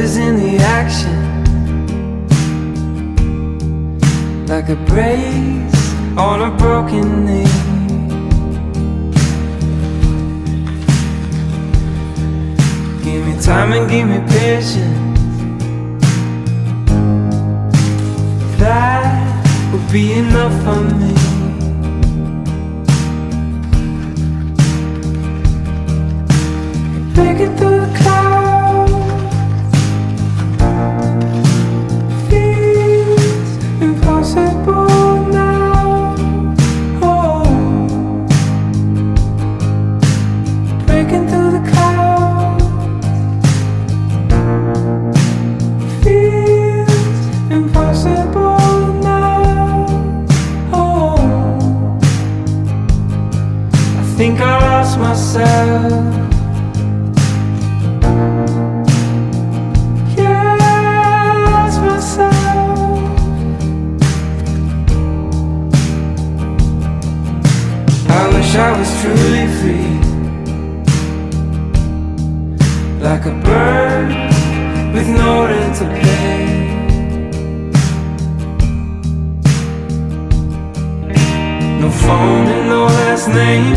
is in the action, like a brace on a broken knee. Give me time and give me patience, that would be enough for me. Breaking through the clouds feels impossible now. Oh, breaking through the clouds feels impossible now. Oh, I think I lost myself. I was truly free, like a bird with no rent to pay. No phone and no last name.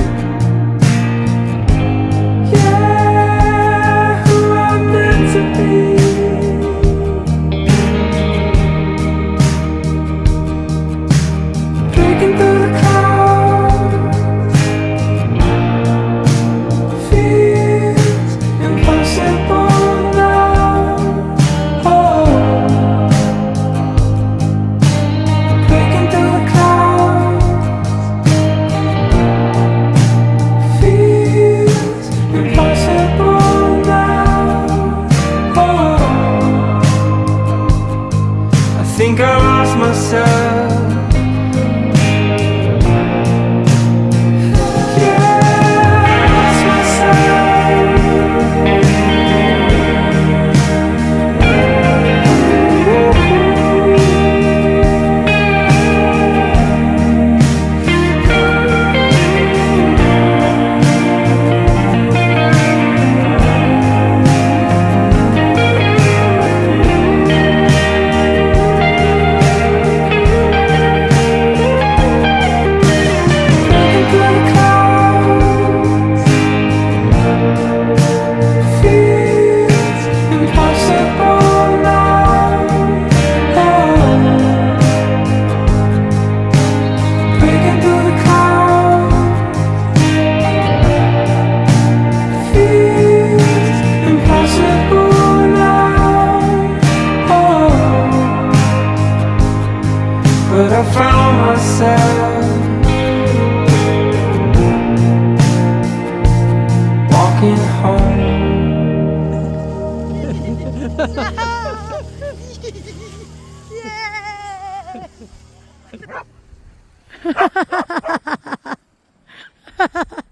Yeah, who I'm meant to be. Breaking through the I think I lost myself. But I found myself walking home. Yeah.